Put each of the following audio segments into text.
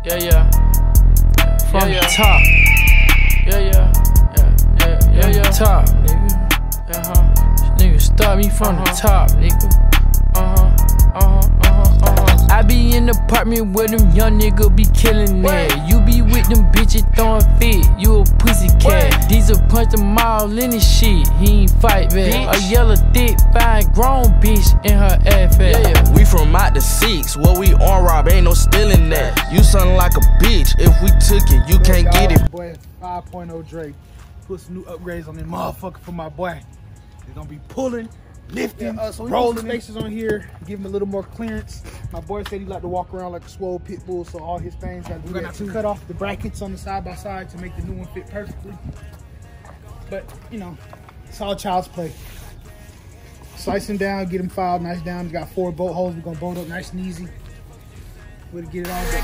Yeah, yeah. From yeah, the top. Yeah, yeah. Yeah, yeah. Top, nigga. Nigga, start me from the top, nigga. I be in the apartment where them young niggas be killing that. You be with them bitches throwing fit, you a pussy cat. Diesel punch them all in his shit, he ain't fight back. A yellow thick, fine, grown bitch in her ass fat. Yeah. We from out the 6, what we on rob, ain't no stealing that. You sound like a bitch, if we took it, you can't get it. Boy, 5.0 Drake. Put some new upgrades on this motherfucker for my boy. They're gonna be pulling, lifting, so rolling spaces on here, give him a little more clearance. My boy said he like to walk around like a swole pit bull, so all his things got to do that too. Cut off the brackets on the side by side to make the new one fit perfectly. But you know, it's all child's play. Slice him down, get him filed nice down. He's got 4 bolt holes. We're gonna bolt up nice and easy. We'll get it all done.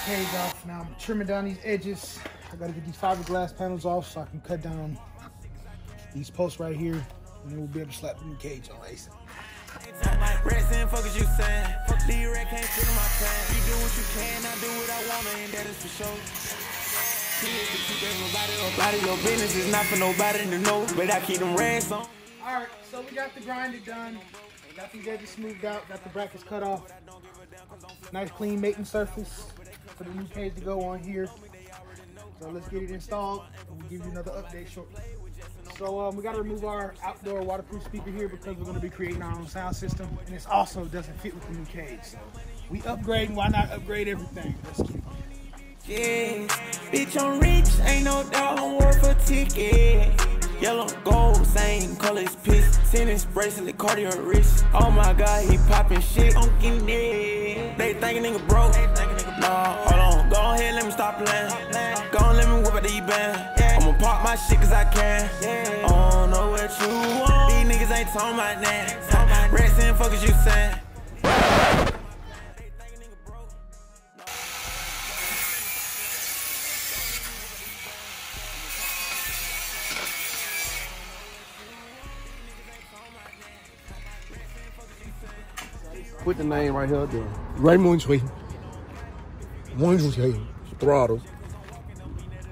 Cage off. Now I'm trimming down these edges. I gotta get these fiberglass panels off so I can cut down these posts right here, and then we'll be able to slap the new cage on ASAP. Focus you saying. Lyric can't fit in my plan. You do what you can, I do what I want, and that is for sure. Nobody, your business is not for nobody to know, but I keep them reds on. Alright, so we got the grinder done. Got these edges smoothed out, got the brackets cut off. Nice clean mating surface for the new cage to go on here. So let's get it installed, and we'll give you another update shortly. So we got to remove our outdoor waterproof speaker here because we're going to be creating our own sound system, and it also doesn't fit with the new cage. So we upgrading, why not upgrade everything? Let's keep it. Yeah, bitch, I'm rich, ain't no doubt I'm worth a ticket. Yellow gold, same colors, piss. Tennis bracelet, cardio wrist. Oh my god, he popping shit. I'm getting it. They think a nigga broke. Nah, hold on. Go ahead, let me stop playing. Go on, let me whip out the E-band. I'ma pop my shit cause I can. I don't know what you want. These niggas ain't talking about that. Rest and focus you saying. Put the name right here, there. Raymond Tree. One throttle.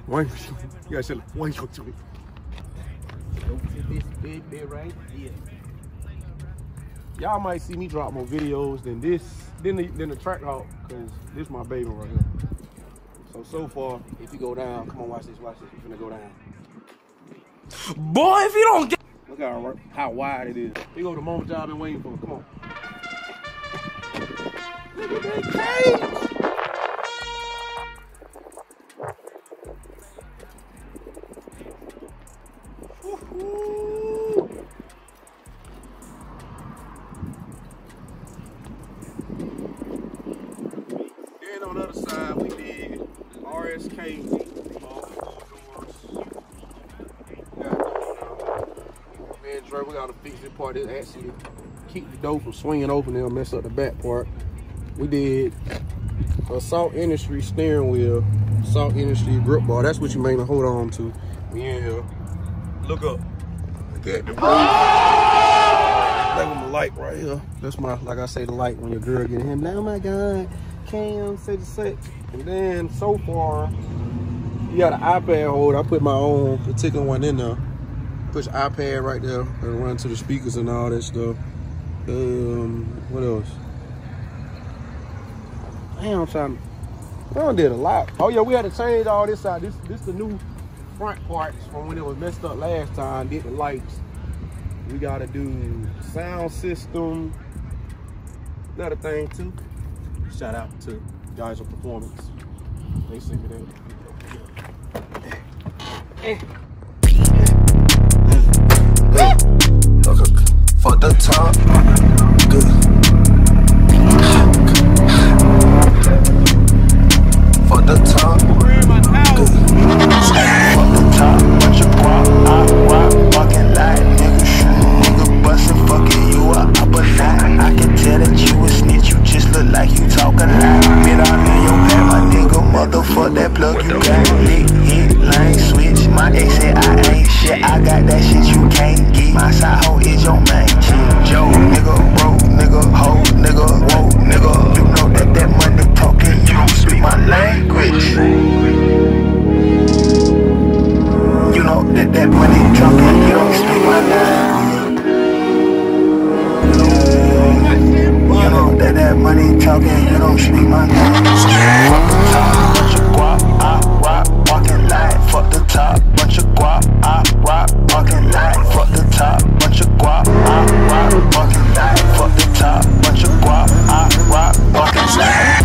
One. You gotta say one tree. This big right here. Y'all might see me drop more videos than this, than the track hawk, cause this my baby right here. So far, if you go down, come on, watch this. You're finna go down. Boy, if you don't get. Look how wide it is. Here go the moment y'all been waiting for. Come on. Look at that cage! Woo-hoo. Then on the other side, we did RSK. Man, Dre, we gotta fix this part. It actually keep the door from swinging open and mess up the back part. We did a Salt Industry steering wheel, Salt Industry grip bar. That's what you mainly hold on to. We in here. Look up. Look at the light right here. That's my, like I say, the light when your girl get him. Oh my God, Cam, say the sex. And then so far, you got an iPad holder. I put my own particular one in there. Put your iPad right there and run to the speakers and all that stuff. What else? Damn, I'm trying to. I done did a lot. Oh yeah, we had to change all this out. This the new front parts from when it was messed up last time. Did the lights. We gotta do sound system. Another thing too. Shout out to guys of performance. They sing it in. For the top, good. For the top, good. For the top, bunch of guap, I rock, walking like nigga shoot, nigga bustin', fucking you up, but not. I can tell that you a snitch, you just look like you talking loud. Get out in your back, my nigga, motherfuck that plug you got. Lit, hit, lane, switch, my ex said I ain't shit, I got that shit you can't get. My side hoe is your main chick, Joe, nigga, bro, nigga. that money talking, you don't speak my game. Fuck the top, bunch of guap, I rock, walking light. Fuck the top, bunch of guap, I rock, walking light. Fuck the top, bunch of guap, I rock, walking light. Fuck the top, bunch of guap, I rock, walking light.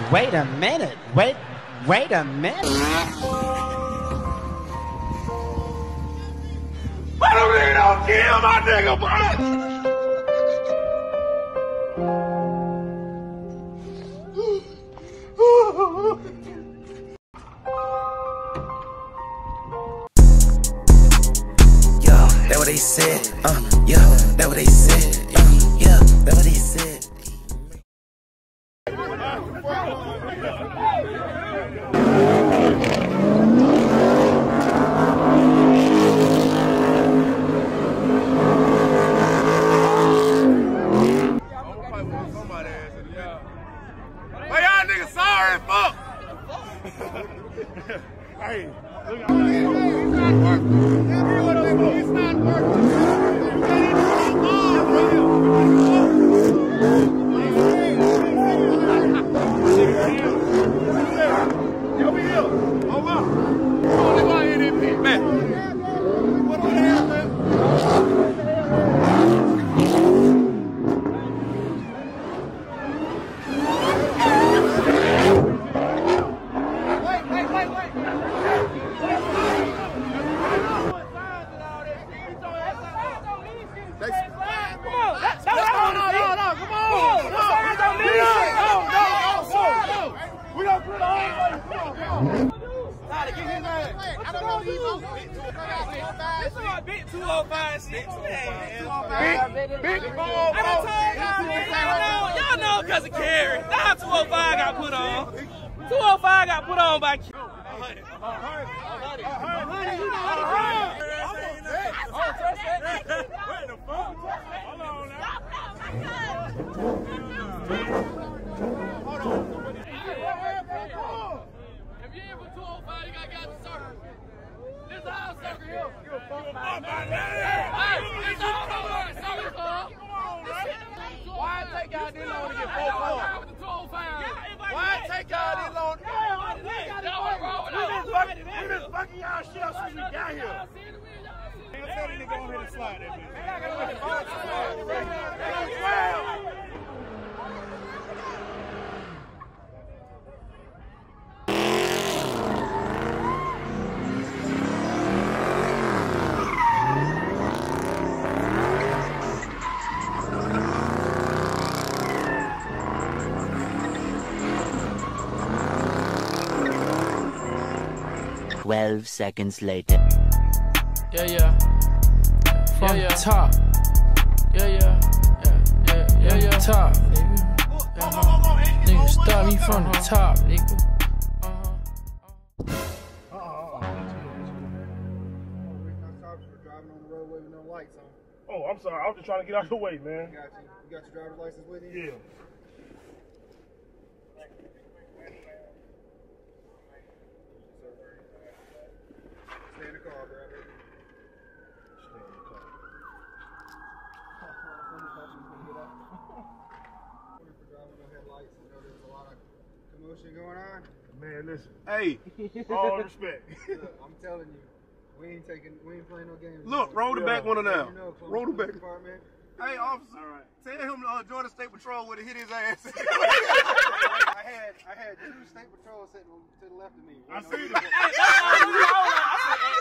Wait a minute. Wait a minute. I don't even know, kill my nigga, bro. Yo, that what they said. Yeah, that what they said. Yeah, that what they said. Hey, look at it's not working. It's not working. Yo, be here. Hold up. Hold it right in this pit, man. What on the hell, man? Y'all know because of Carrie. Now 205 got put on. 205 got put on by Q. If you ain't for 205, you gotta get the circle. This is our circle here. Why it take y'all this long to get 4 points? Why it take y'all this long? We been fucking y'all shit up since we got here. Tell the nigga go ahead and slide that bitch. 12 seconds later. Yeah. From the top. Yeah. Top, nigga. Nigga, start me from the top, nigga. Oh, I'm sorry. I was just trying to get out of the way, man. You got your driver's license with you? Yeah. Stay in the car, bro. Stay in the car. Driving no headlights. You know there's a lot of commotion going on. Man, listen. Hey, all respect. Look, I'm telling you, we ain't playing no games. Look, roll the back one of them. You know, Roll the back. Department. Hey, officer, tell him Georgia State Patrol would have hit his ass. I had 2 state patrols sitting to the left of me. I see them.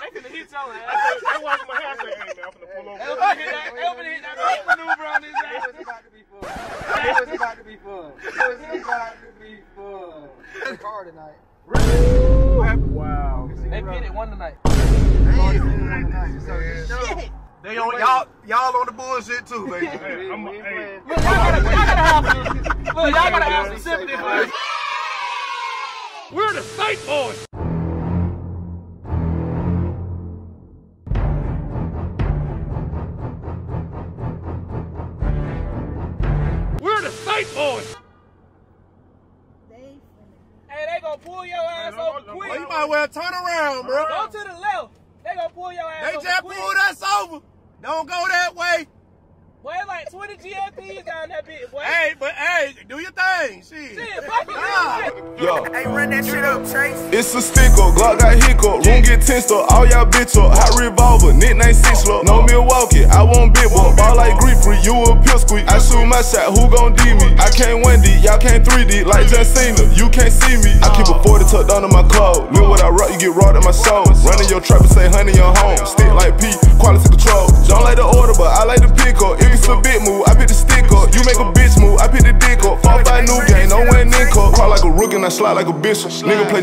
They finna hit your ass. They watched my house. Hey, man, I'm finna pull over. They finna hit that maneuver on his It ass. was about to be fun. It was about to be fun. The car tonight. Wow. They pitted one tonight. Shit. They on y'all on the bullshit too, baby. Hey, Look, y'all gotta have some sympathy for us. We're the state boys. We're the state boys. Hey, they gonna pull your ass over quick. Well, you might well turn around, bro. Go to the left. They gonna pull your ass over They just quick. pulled us over. Don't go that way. Boy, like 20 GFPs down that bitch, boy. Hey, but hey, do your thing. Shit. Fuck it. Yo, Hey, run that shit up, Chase. it's a sticker, Glock got hiccup, room get tensed up, all y'all bitch up, hot revolver, nickname Six Look, no Milwaukee, I want big boy, ball like Greek Freak, you a pill squeak, I shoot my shot, who gon' D me? I can't 1D, y'all can't 3D, like John Cena, you can't see me. I keep a 40 tucked under my clothes, live what I rock, you get raw in my soul, running your trap and say honey your home, stick like P, quality control, don't like the order, but I like the pick up, if it's a big move, I pick the stick up, you make a bitch move, I pick the dick up, 4-5 new game, no winning nickel, call like a rook and I slide like a bishop, nigga play